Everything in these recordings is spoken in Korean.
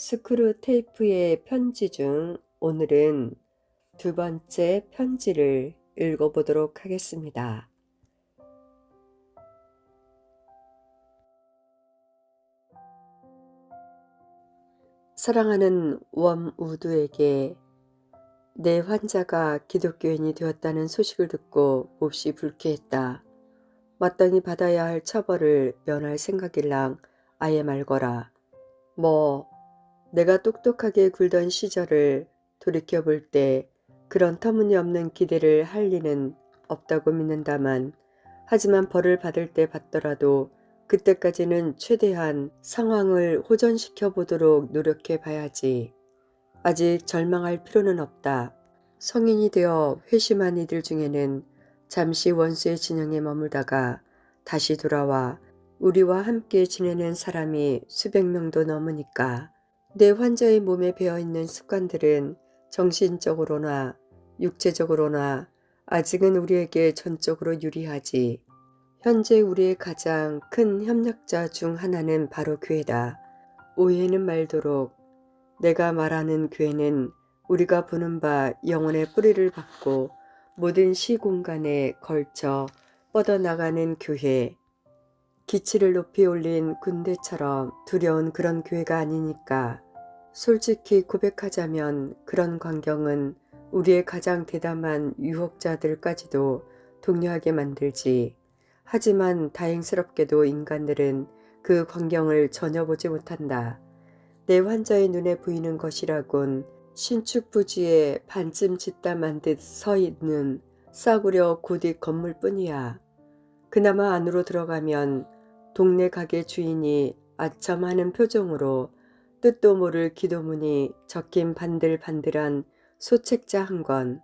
스크루테이프의 편지 중 오늘은 두 번째 편지를 읽어보도록 하겠습니다. 사랑하는 웜우드에게 내 환자가 기독교인이 되었다는 소식을 듣고 몹시 불쾌했다. 마땅히 받아야 할 처벌을 면할 생각일랑 아예 말거라. 내가 똑똑하게 굴던 시절을 돌이켜볼 때 그런 터무니없는 기대를 할 리는 없다고 믿는다만, 하지만 벌을 받을 때 받더라도 그때까지는 최대한 상황을 호전시켜 보도록 노력해 봐야지. 아직 절망할 필요는 없다. 성인이 되어 회심한 이들 중에는 잠시 원수의 진영에 머물다가 다시 돌아와 우리와 함께 지내는 사람이 수백 명도 넘으니까. 내 환자의 몸에 배어있는 습관들은 정신적으로나 육체적으로나 아직은 우리에게 전적으로 유리하지. 현재 우리의 가장 큰 협력자 중 하나는 바로 교회다. 오해는 말도록 내가 말하는 교회는 우리가 보는 바 영혼의 뿌리를 받고 모든 시공간에 걸쳐 뻗어나가는 교회, 기치를 높이 올린 군대처럼 두려운 그런 교회가 아니니까. 솔직히 고백하자면 그런 광경은 우리의 가장 대담한 유혹자들까지도 동요하게 만들지. 하지만 다행스럽게도 인간들은 그 광경을 전혀 보지 못한다. 내 환자의 눈에 보이는 것이라곤 신축 부지에 반쯤 짓담한 듯 서 있는 싸구려 고딕 건물뿐이야. 그나마 안으로 들어가면 동네 가게 주인이 아첨하는 표정으로 뜻도 모를 기도문이 적힌 반들반들한 소책자 한 권,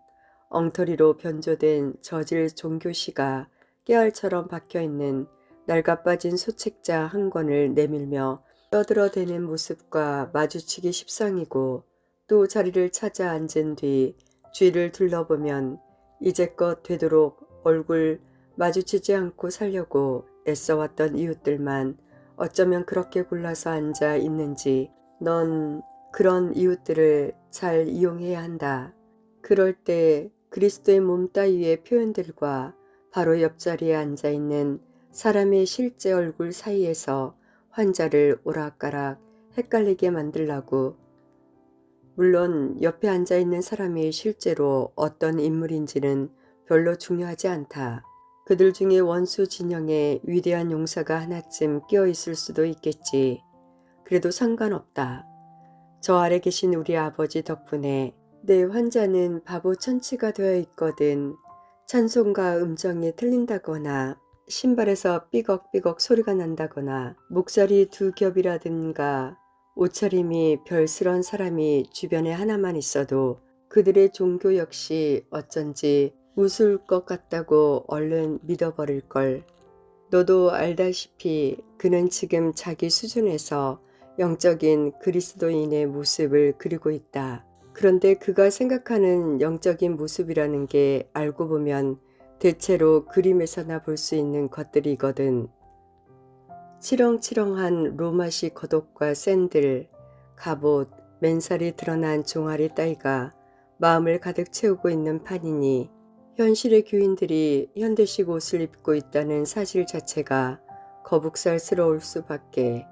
엉터리로 변조된 저질 종교시가 깨알처럼 박혀있는 낡아빠진 소책자 한 권을 내밀며 떠들어대는 모습과 마주치기 십상이고, 또 자리를 찾아 앉은 뒤 주위를 둘러보면 이제껏 되도록 얼굴 마주치지 않고 살려고 애써왔던 이웃들만 어쩌면 그렇게 골라서 앉아 있는지 넌 그런 이웃들을 잘 이용해야 한다. 그럴 때 그리스도의 몸 따위의 표현들과 바로 옆자리에 앉아있는 사람의 실제 얼굴 사이에서 환자를 오락가락 헷갈리게 만들라고. 물론 옆에 앉아있는 사람이 실제로 어떤 인물인지는 별로 중요하지 않다. 그들 중에 원수 진영에 위대한 용사가 하나쯤 끼어 있을 수도 있겠지. 그래도 상관없다. 저 아래 계신 우리 아버지 덕분에 내 환자는 바보 천치가 되어 있거든. 찬송가 음정이 틀린다거나 신발에서 삐걱삐걱 소리가 난다거나 목살이 두 겹이라든가 옷차림이 별스런 사람이 주변에 하나만 있어도 그들의 종교 역시 어쩐지 우스울 것 같다고 얼른 믿어버릴걸. 너도 알다시피 그는 지금 자기 수준에서 영적인 그리스도인의 모습을 그리고 있다. 그런데 그가 생각하는 영적인 모습이라는 게 알고 보면 대체로 그림에서나 볼 수 있는 것들이거든. 치렁치렁한 로마식 겉옷과 샌들, 갑옷, 맨살이 드러난 종아리 따위가 마음을 가득 채우고 있는 판이니, 현실의 교인들이 현대식 옷을 입고 있다는 사실 자체가 거북살스러울 수밖에.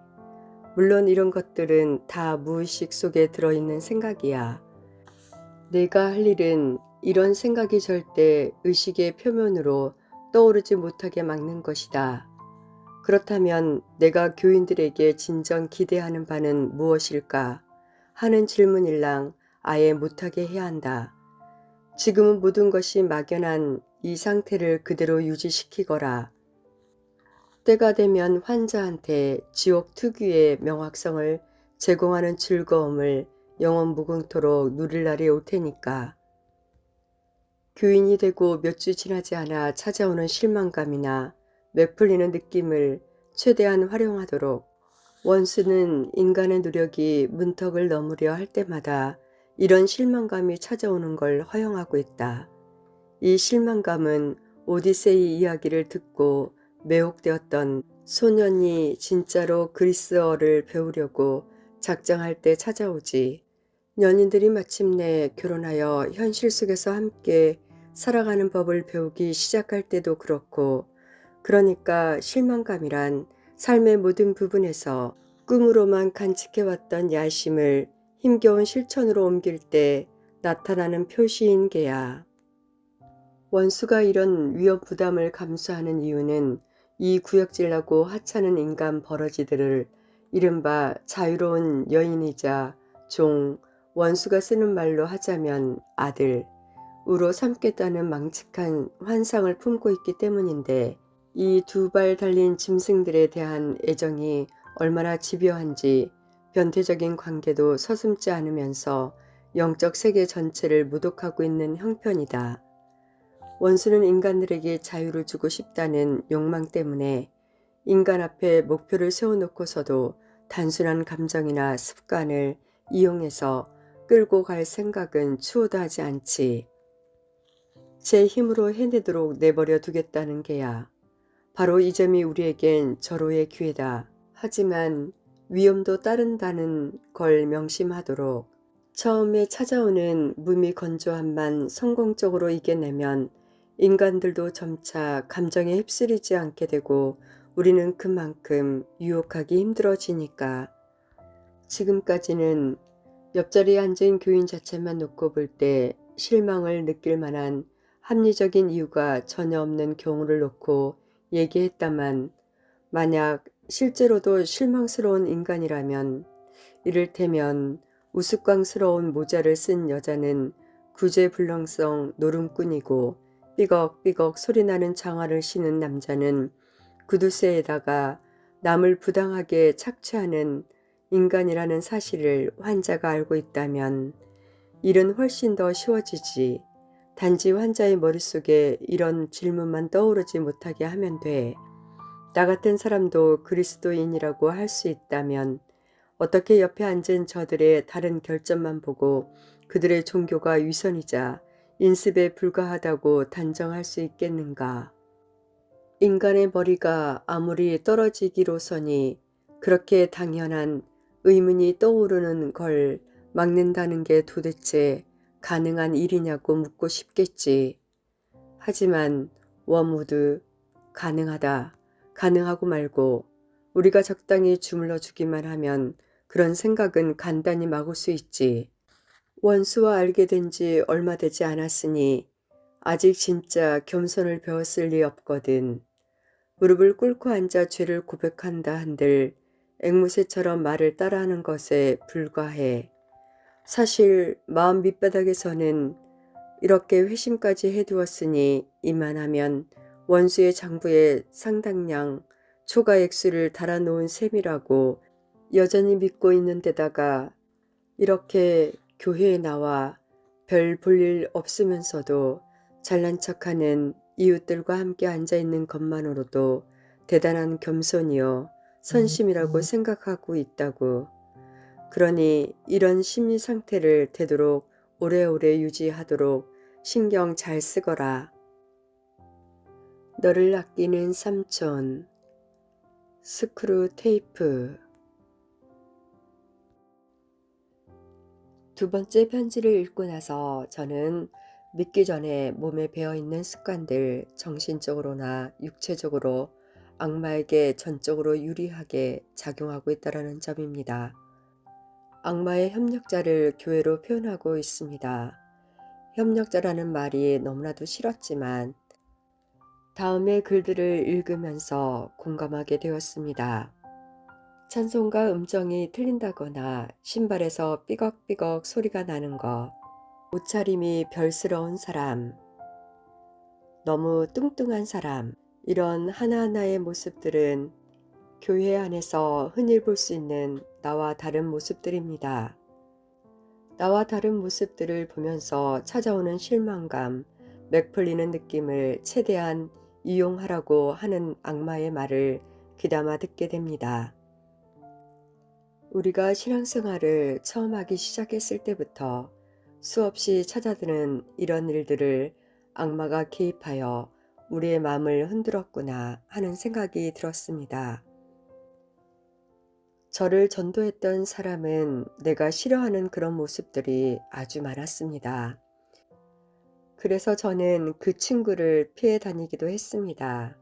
물론 이런 것들은 다 무의식 속에 들어있는 생각이야. 내가 할 일은 이런 생각이 절대 의식의 표면으로 떠오르지 못하게 막는 것이다. 그렇다면 내가 교인들에게 진정 기대하는 바는 무엇일까 하는 질문일랑 아예 못하게 해야 한다. 지금은 모든 것이 막연한 이 상태를 그대로 유지시키거라. 때가 되면 환자한테 지옥 특유의 명확성을 제공하는 즐거움을 영원 무궁토록 누릴 날이 올 테니까. 교인이 되고 몇 주 지나지 않아 찾아오는 실망감이나 맥풀리는 느낌을 최대한 활용하도록. 원수는 인간의 노력이 문턱을 넘으려 할 때마다 이런 실망감이 찾아오는 걸 허용하고 있다. 이 실망감은 오디세이 이야기를 듣고 매혹되었던 소년이 진짜로 그리스어를 배우려고 작정할 때 찾아오지. 연인들이 마침내 결혼하여 현실 속에서 함께 살아가는 법을 배우기 시작할 때도 그렇고, 그러니까 실망감이란 삶의 모든 부분에서 꿈으로만 간직해왔던 야심을 힘겨운 실천으로 옮길 때 나타나는 표시인 게야. 원수가 이런 위험 부담을 감수하는 이유는 이 구역질나고 하찮은 인간 버러지들을 이른바 자유로운 여인이자 종, 원수가 쓰는 말로 하자면 아들, 우로 삼겠다는 망측한 환상을 품고 있기 때문인데, 이 두 발 달린 짐승들에 대한 애정이 얼마나 집요한지 변태적인 관계도 서슴지 않으면서 영적 세계 전체를 모독하고 있는 형편이다. 원수는 인간들에게 자유를 주고 싶다는 욕망 때문에 인간 앞에 목표를 세워놓고서도 단순한 감정이나 습관을 이용해서 끌고 갈 생각은 추호도 하지 않지. 제 힘으로 해내도록 내버려 두겠다는 게야. 바로 이 점이 우리에겐 절호의 기회다. 하지만 위험도 따른다는 걸 명심하도록. 처음에 찾아오는 무미건조함만 성공적으로 이겨내면 인간들도 점차 감정에 휩쓸리지 않게 되고 우리는 그만큼 유혹하기 힘들어지니까. 지금까지는 옆자리에 앉은 교인 자체만 놓고 볼 때 실망을 느낄 만한 합리적인 이유가 전혀 없는 경우를 놓고 얘기했다만, 만약 실제로도 실망스러운 인간이라면, 이를테면 우스꽝스러운 모자를 쓴 여자는 구제불능성 노름꾼이고 삐걱삐걱 소리나는 장화를 신은 남자는 구두쇠에다가 남을 부당하게 착취하는 인간이라는 사실을 환자가 알고 있다면 일은 훨씬 더 쉬워지지. 단지 환자의 머릿속에 이런 질문만 떠오르지 못하게 하면 돼. 나 같은 사람도 그리스도인이라고 할 수 있다면 어떻게 옆에 앉은 저들의 다른 결점만 보고 그들의 종교가 위선이자 인습에 불과하다고 단정할 수 있겠는가. 인간의 머리가 아무리 떨어지기로서니 그렇게 당연한 의문이 떠오르는 걸 막는다는 게 도대체 가능한 일이냐고 묻고 싶겠지. 하지만 워무드 가능하다. 가능하고 말고 우리가 적당히 주물러 주기만 하면 그런 생각은 간단히 막을 수 있지. 원수와 알게 된 지 얼마 되지 않았으니 아직 진짜 겸손을 배웠을 리 없거든. 무릎을 꿇고 앉아 죄를 고백한다 한들 앵무새처럼 말을 따라하는 것에 불과해. 사실 마음 밑바닥에서는 이렇게 회심까지 해두었으니 이만하면 원수의 장부에 상당량 초과 액수를 달아놓은 셈이라고 여전히 믿고 있는 데다가 이렇게 교회에 나와 별 볼일 없으면서도 잘난 척하는 이웃들과 함께 앉아있는 것만으로도 대단한 겸손이요 선심이라고 생각하고 있다고. 그러니 이런 심리 상태를 되도록 오래오래 유지하도록 신경 잘 쓰거라. 너를 아끼는 삼촌. 스크루 테이프. 두 번째 편지를 읽고 나서 저는 믿기 전에 몸에 배어있는 습관들, 정신적으로나 육체적으로 악마에게 전적으로 유리하게 작용하고 있다는 점입니다. 악마의 협력자를 교회로 표현하고 있습니다. 협력자라는 말이 너무나도 싫었지만 다음의 글들을 읽으면서 공감하게 되었습니다. 찬송가 음정이 틀린다거나 신발에서 삐걱삐걱 소리가 나는 것, 옷차림이 별스러운 사람, 너무 뚱뚱한 사람, 이런 하나하나의 모습들은 교회 안에서 흔히 볼 수 있는 나와 다른 모습들입니다. 나와 다른 모습들을 보면서 찾아오는 실망감, 맥 풀리는 느낌을 최대한 이용하라고 하는 악마의 말을 귀담아 듣게 됩니다. 우리가 신앙생활을 처음 하기 시작했을 때부터 수없이 찾아드는 이런 일들을 악마가 개입하여 우리의 마음을 흔들었구나 하는 생각이 들었습니다. 저를 전도했던 사람은 내가 싫어하는 그런 모습들이 아주 많았습니다. 그래서 저는 그 친구를 피해 다니기도 했습니다.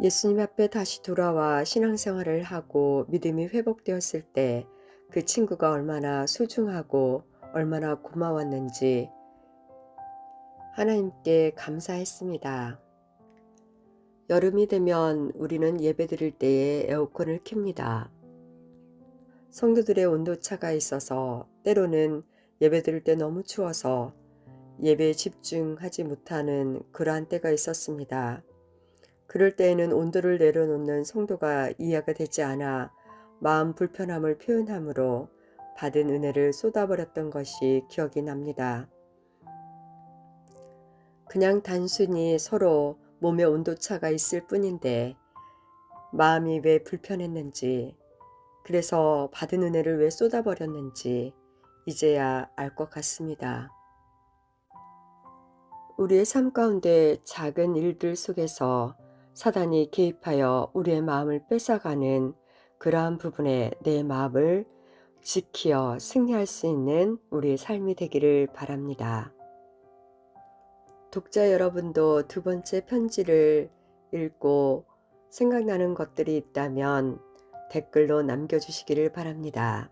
예수님 앞에 다시 돌아와 신앙생활을 하고 믿음이 회복되었을 때 그 친구가 얼마나 소중하고 얼마나 고마웠는지 하나님께 감사했습니다. 여름이 되면 우리는 예배드릴 때에 에어컨을 켭니다. 성도들의 온도차가 있어서 때로는 예배드릴 때 너무 추워서 예배에 집중하지 못하는 그러한 때가 있었습니다. 그럴 때에는 온도를 내려놓는 성도가 이해가 되지 않아 마음 불편함을 표현함으로 받은 은혜를 쏟아버렸던 것이 기억이 납니다. 그냥 단순히 서로 몸의 온도차가 있을 뿐인데 마음이 왜 불편했는지, 그래서 받은 은혜를 왜 쏟아버렸는지 이제야 알 것 같습니다. 우리의 삶 가운데 작은 일들 속에서 사단이 개입하여 우리의 마음을 뺏어가는 그러한 부분에 내 마음을 지키어 승리할 수 있는 우리의 삶이 되기를 바랍니다. 독자 여러분도 두 번째 편지를 읽고 생각나는 것들이 있다면 댓글로 남겨주시기를 바랍니다.